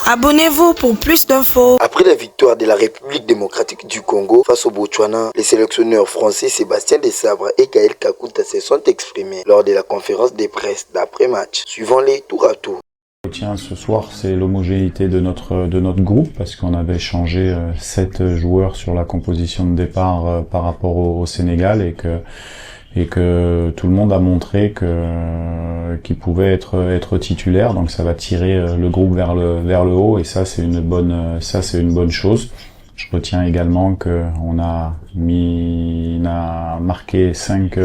Abonnez-vous pour plus d'infos. Après la victoire de la République démocratique du Congo face au Botswana, les sélectionneurs français Sébastien Desabre et Gaël Kakuta se sont exprimés lors de la conférence de presse d'après-match. Suivons-les tour à tour. Tiens, ce soir, c'est l'homogénéité de notre groupe parce qu'on avait changé 7 joueurs sur la composition de départ par rapport au Sénégal et que tout le monde a montré qu'il pouvait être titulaire, donc ça va tirer le groupe vers le haut et ça c'est une bonne chose. Je retiens également que on a marqué 5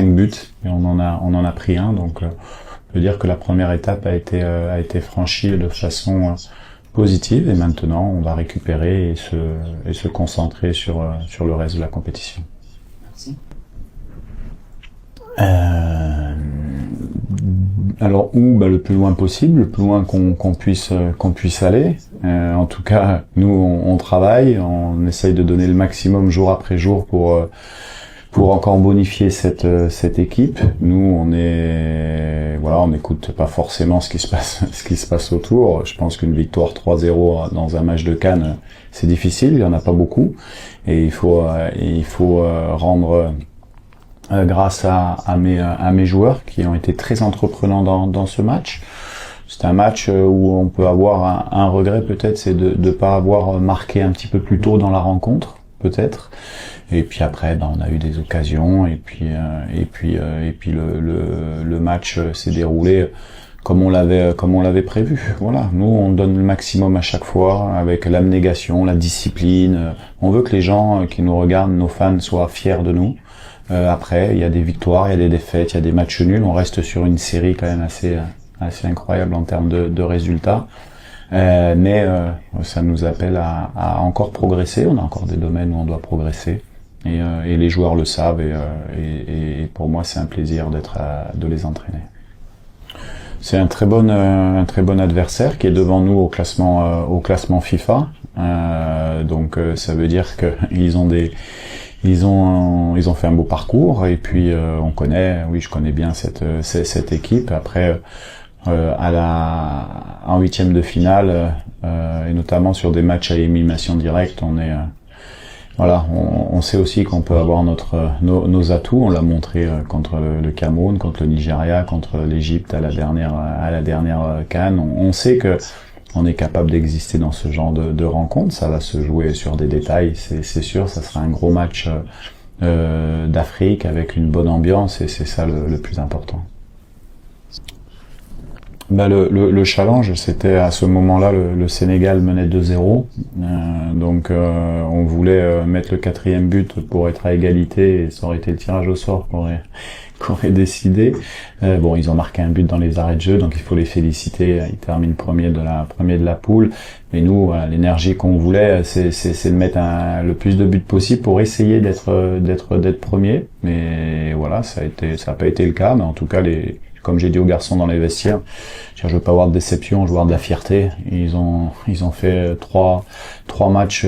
buts et on en a pris un, donc on peut dire que la première étape a été franchie de façon positive et maintenant on va récupérer et se concentrer sur le reste de la compétition. Merci. Alors le plus loin possible, le plus loin qu'on puisse aller. En tout cas, nous on travaille, on essaye de donner le maximum jour après jour pour encore bonifier cette équipe. Nous on n'écoute pas forcément ce qui se passe autour. Je pense qu'une victoire 3-0 dans un match de CAN, c'est difficile, il y en a pas beaucoup et il faut rendre grâce à mes joueurs qui ont été très entreprenants dans ce match. C'est un match où on peut avoir un regret peut-être, c'est de pas avoir marqué un petit peu plus tôt dans la rencontre, peut-être. Et puis après, on a eu des occasions et puis le match s'est déroulé comme on l'avait prévu. Voilà, nous on donne le maximum à chaque fois avec l'abnégation, la discipline. On veut que les gens qui nous regardent, nos fans, soient fiers de nous. Après, il y a des victoires, il y a des défaites, il y a des matchs nuls. On reste sur une série quand même assez incroyable en termes de résultats. Mais ça nous appelle à encore progresser. On a encore des domaines où on doit progresser. Et les joueurs le savent. Et pour moi, c'est un plaisir de les entraîner. C'est un très bon adversaire qui est devant nous au classement FIFA. Donc ça veut dire que ils ont fait un beau parcours et puis je connais bien cette équipe. Après en huitième de finale et notamment sur des matchs à élimination directe, on sait aussi qu'on peut avoir nos atouts. On l'a montré contre le Cameroun, contre le Nigeria, contre l'Égypte à la dernière CAN. On sait que on est capable d'exister dans ce genre de rencontre. Ça va se jouer sur des détails, c'est sûr. Ça sera un gros match d'Afrique avec une bonne ambiance et c'est ça le plus important. Le challenge, c'était à ce moment-là, le Sénégal menait 2-0. Donc on voulait mettre le 4e but pour être à égalité et ça aurait été le tirage au sort qu'aurait décidé. Ils ont marqué un but dans les arrêts de jeu, donc il faut les féliciter. Ils terminent premier de la poule. Mais nous, l'énergie qu'on voulait, c'est de mettre le plus de buts possible pour essayer d'être premier. Mais voilà, ça a pas été le cas. Mais en tout cas, comme j'ai dit aux garçons dans les vestiaires, je veux pas avoir de déception, je veux avoir de la fierté. Ils ont fait trois matchs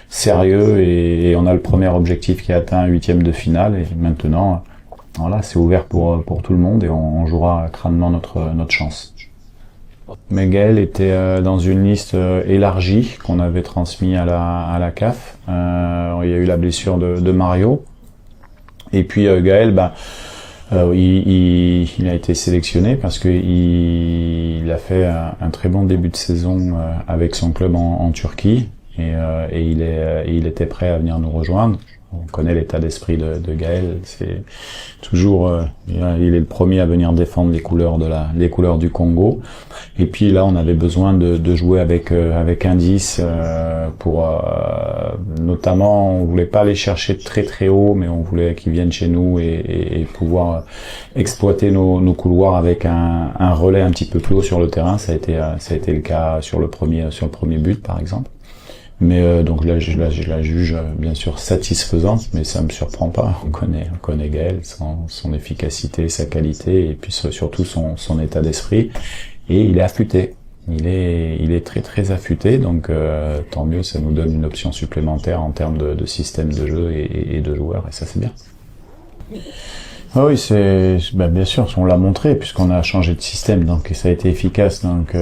sérieux et on a le premier objectif qui est atteint, 8e de finale. Et maintenant, voilà, c'est ouvert pour tout le monde et on jouera crânement notre chance. Mais Gaël était dans une liste élargie qu'on avait transmis à la CAF. Il y a eu la blessure de Mario. Et puis Gaël, il a été sélectionné parce que il a fait un très bon début de saison avec son club en Turquie et il était prêt à venir nous rejoindre. On connaît l'état d'esprit de Gaël, c'est toujours il est le premier à venir défendre les couleurs du Congo. Et puis là, on avait besoin de jouer avec Indice pour notamment, on voulait pas aller chercher très très haut, mais on voulait qu'ils viennent chez nous et pouvoir exploiter nos couloirs avec un relais un petit peu plus haut sur le terrain. Ça a été le cas sur le premier but par exemple. Mais donc là, je la juge bien sûr satisfaisante, mais ça me surprend pas. On connaît Gaël, son efficacité, sa qualité, et puis surtout son état d'esprit. Et il est affûté. Il est très très affûté, donc tant mieux. Ça nous donne une option supplémentaire en termes de système de jeu et de joueurs, et ça c'est bien. Ah oui, bien sûr, on l'a montré puisqu'on a changé de système, donc ça a été efficace, donc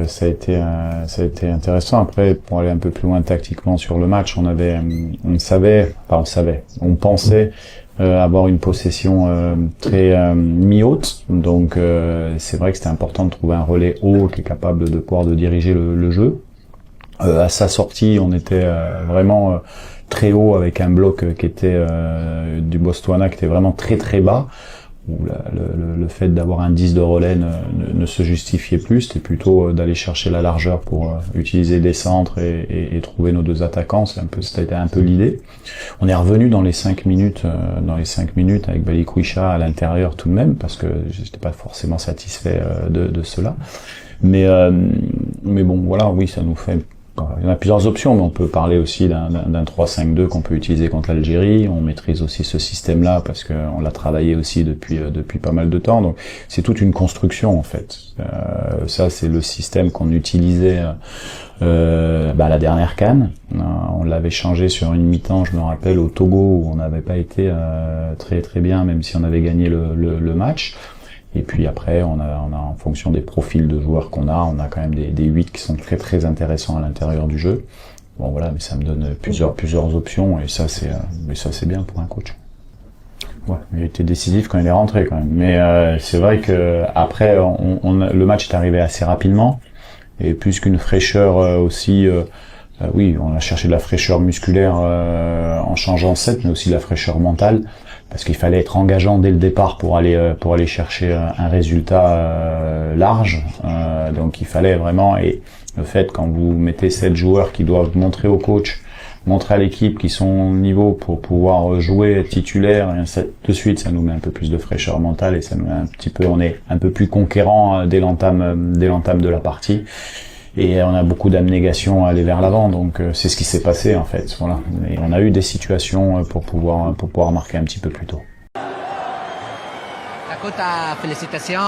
ça a été intéressant. Après, pour aller un peu plus loin tactiquement sur le match, on pensait avoir une possession très mi-haute, donc c'est vrai que c'était important de trouver un relais haut qui est capable de pouvoir diriger le jeu. À sa sortie, on était vraiment très haut avec un bloc qui était du Botswana qui était vraiment très très bas, où le fait d'avoir un 10 de relais ne se justifiait plus, c'était plutôt d'aller chercher la largeur pour utiliser des centres et trouver nos deux attaquants. C'était un peu l'idée. On est revenu dans les 5 minutes avec Balikwisha à l'intérieur tout de même, parce que j'étais pas forcément satisfait de cela. Mais bon, voilà, oui, ça nous fait... Il y en a plusieurs options, mais on peut parler aussi d'un 3-5-2 qu'on peut utiliser contre l'Algérie. On maîtrise aussi ce système-là parce qu'on l'a travaillé aussi depuis pas mal de temps. Donc c'est toute une construction en fait. Ça c'est le système qu'on utilisait à la dernière CAN. On l'avait changé sur une mi-temps, je me rappelle, au Togo où on n'avait pas été très très bien, même si on avait gagné le match. Et puis après, on a en fonction des profils de joueurs qu'on a quand même des 8 qui sont très très intéressants à l'intérieur du jeu. Bon voilà, mais ça me donne plusieurs options et ça c'est bien pour un coach. Ouais, il a été décisif quand il est rentré quand même. Mais c'est vrai que après, le match est arrivé assez rapidement et plus qu'une fraîcheur aussi. Oui, on a cherché de la fraîcheur musculaire en changeant 7, mais aussi de la fraîcheur mentale. Parce qu'il fallait être engageant dès le départ pour aller chercher un résultat large. Donc il fallait vraiment, et le fait quand vous mettez 7 joueurs qui doivent montrer au coach, montrer à l'équipe qu'ils sont au niveau pour pouvoir jouer, être titulaire, de suite ça nous met un peu plus de fraîcheur mentale et ça nous met on est un peu plus conquérant dès l'entame de la partie. Et on a beaucoup d'abnégation à aller vers l'avant, donc c'est ce qui s'est passé en fait. Voilà. Et on a eu des situations pour pouvoir marquer un petit peu plus tôt. Dakota, félicitations.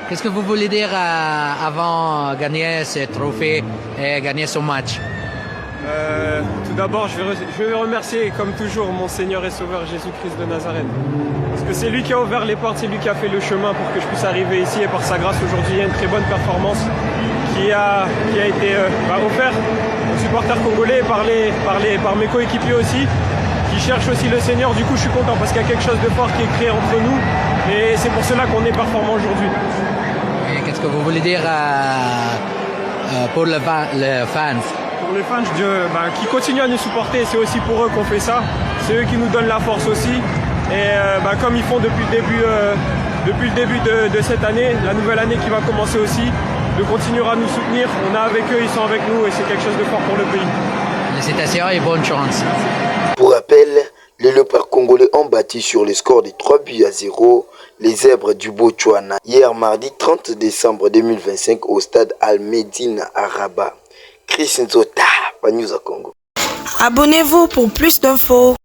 Qu'est-ce que vous voulez dire avant de gagner ce trophée et gagner ce match? Tout d'abord, je vais remercier, comme toujours, mon Seigneur et Sauveur Jésus-Christ de Nazareth. Parce que c'est lui qui a ouvert les portes, c'est lui qui a fait le chemin pour que je puisse arriver ici. Et par sa grâce, aujourd'hui, il y a une très bonne performance qui a été offerte aux supporters congolais par mes coéquipiers aussi, qui cherchent aussi le Seigneur. Du coup, je suis content parce qu'il y a quelque chose de fort qui est créé entre nous. Et c'est pour cela qu'on est performant aujourd'hui. Et qu'est-ce que vous voulez dire pour les fans? Pour les fans, qui continuent à nous supporter, c'est aussi pour eux qu'on fait ça. C'est eux qui nous donnent la force aussi. Et comme ils font depuis le début de cette année, la nouvelle année qui va commencer aussi, de continuer à nous soutenir. On est avec eux, ils sont avec nous et c'est quelque chose de fort pour le pays. Félicitations et bonne chance. Pour rappel, les léopards congolais ont battu sur le score de 3-0 les zèbres du Botswana hier mardi 30 décembre 2025 au stade Al-Medina à Rabat. Chris Nzota, News à Congo. Abonnez-vous pour plus d'infos.